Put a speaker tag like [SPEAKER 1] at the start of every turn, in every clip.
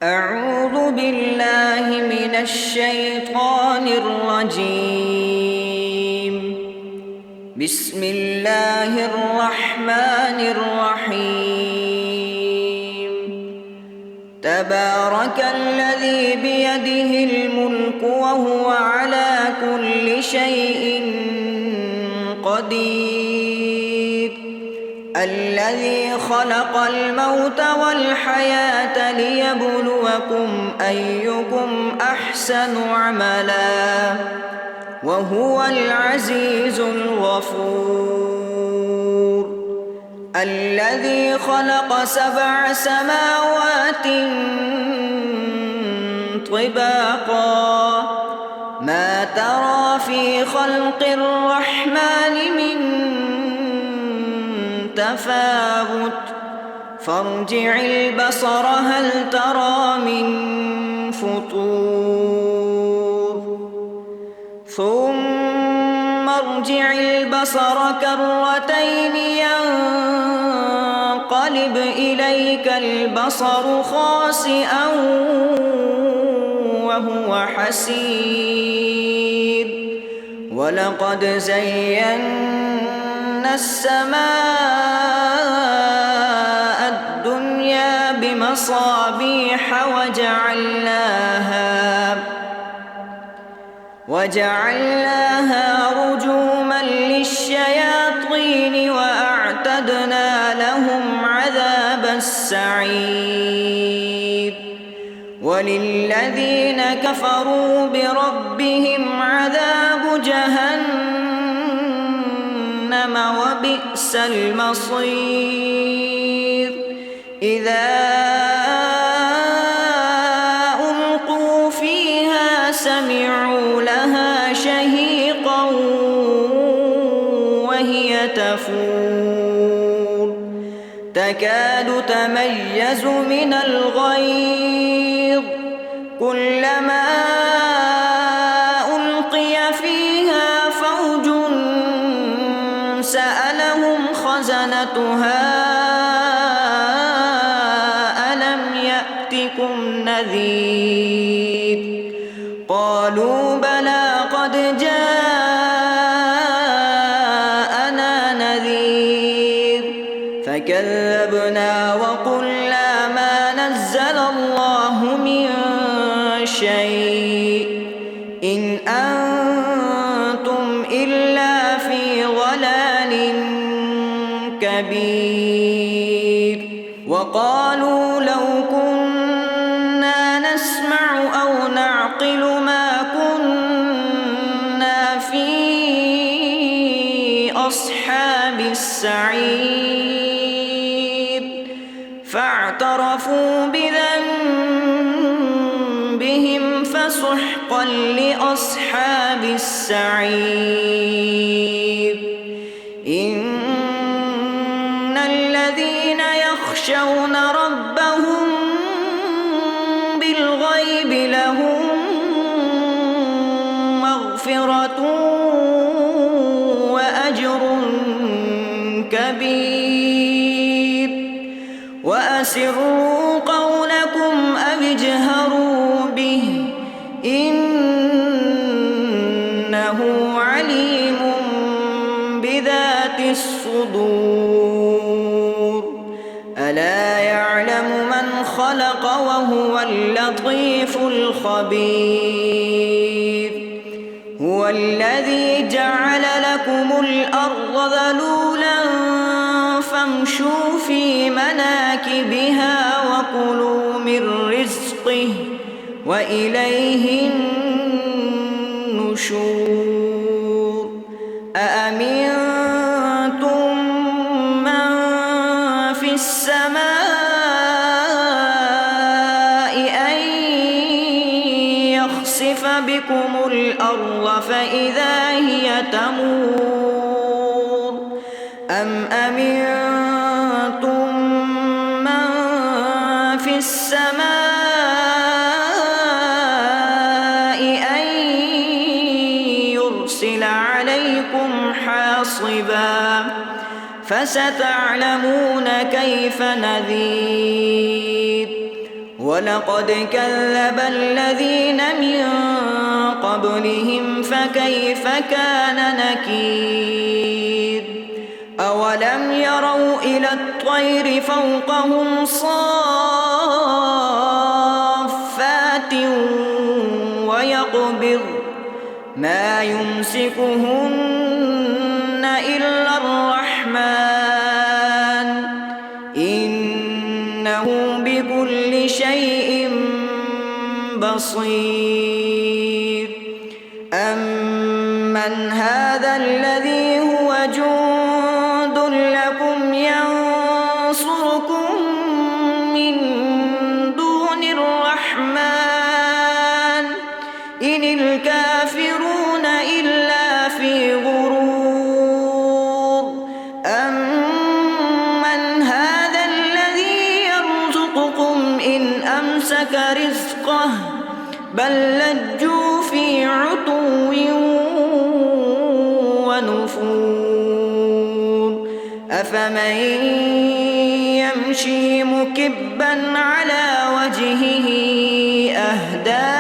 [SPEAKER 1] أعوذ بالله من الشيطان الرجيم. بسم الله الرحمن الرحيم. تبارك الذي بيده الملك وهو على كل شيء قدير. الذي خلق الموت والحياة ليبلوكم أيكم أحسن عملا وهو العزيز الغفور. الذي خلق 7 سماوات طباقا ما ترى في خلق الرحمن من تفاوت فارجع البصر هل ترى من فطور ثم ارجع البصر كرتين ينقلب إليك البصر خاسئا وهو حسير. ولقد زينا السماء الدنيا بمصابيح وجعلناها رجوما للشياطين وأعتدنا لهم عذاب السعير. وللذين كفروا بربهم عذاب جهنم وبئس المصير. إذا ألقوا فيها سمعوا لها شهيقا وهي تفور تكاد تميز من الغيظ كلما ألقي فيها فوج سألهم خزنتها ألم يأتكم نذير قالوا بلى قد جاءنا نذير فكذبنا وقلنا ما نزل الله من شيء إن أنتم إلا في ضلال كبير. وقالوا لو كنا نسمع أو نعقل ما كنا في أصحاب السعير فاعترفوا بذنبهم فسحقا لأصحاب السعير. إن الذين يخشون ربهم بالغيب لهم مغفرة وأجر كبير. وأسروا قولكم أو اجهروا به إنه عليم بذات الصدور. ألا يعلم من خلق وهو اللطيف الخبير. هو الذي جعل لكم الأرض ذلولا فامشوا في مناكبها وكلوا من رزقه وإليه النشور. أأمنتم من في السماء أن يخسف بكم الأرض فإذا هي تمور أم أمنتم من في السماء أن يرسل عليكم حاصبا فستعلمون كيف نذير. ولقد كذب الذين من قبلهم فكيف كان نكير أولم يروا إلى الطير فوقهم صافات ويقبض ما يمسكهن إلا الرحمن إنه بكل شيء بصير أمن هذا الذي هو جند لكم ينصركم من دون الرحمن إن الكافرون إلا في غرور أمن هذا الذي يرزقكم إن أمسك رزقه بل لجوا في عتو ونفور أفمن يمشي مكبا على وجهه أهدى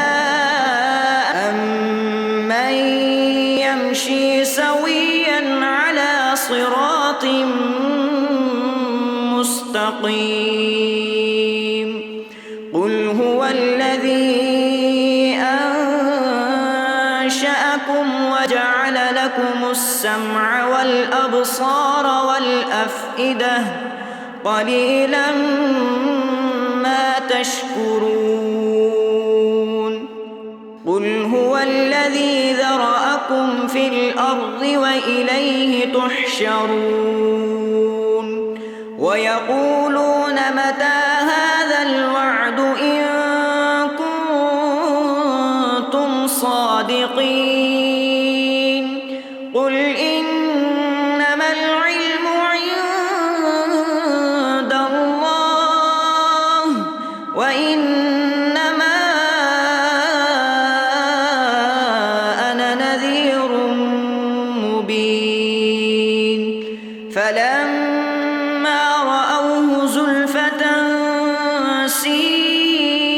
[SPEAKER 1] أمن يمشي سويا على صراط مستقيم قل هو الذي أنشأكم وجعل لكم السمع والأبصار والأفئدة قليلا ما تشكرون قل هو الذي ذرأكم في الأرض وإليه تحشرون ويقولون متى هذا الوعد إن كنتم صادقين قل إنما العلم عند الله وإنما أنا نذير مبين فلما رأوه زلفة سيئت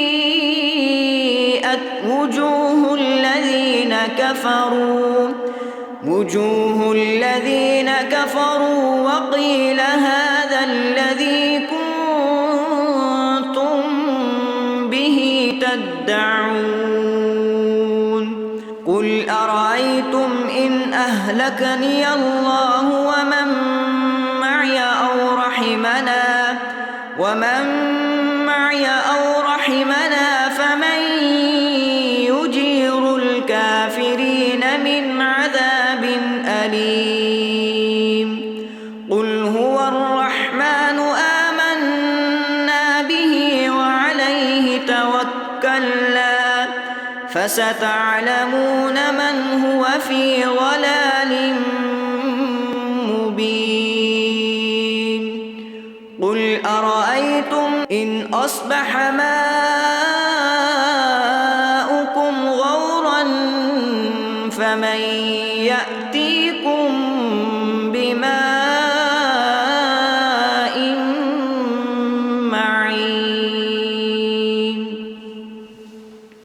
[SPEAKER 1] وجوه الذين كفروا وقيل هذا الذي كنتم به تدعون قل أرأيتم إن أهلكني الله ومن معي أو رحمنا فمن يجير الكافرين من عذاب أليم قل هو الرحمن آمنا به وعليه توكلنا فستعلمون من هو في ضلال مبين قل أرأيتم إن أصبح ماؤكم غورا فمن يأتيكم بماء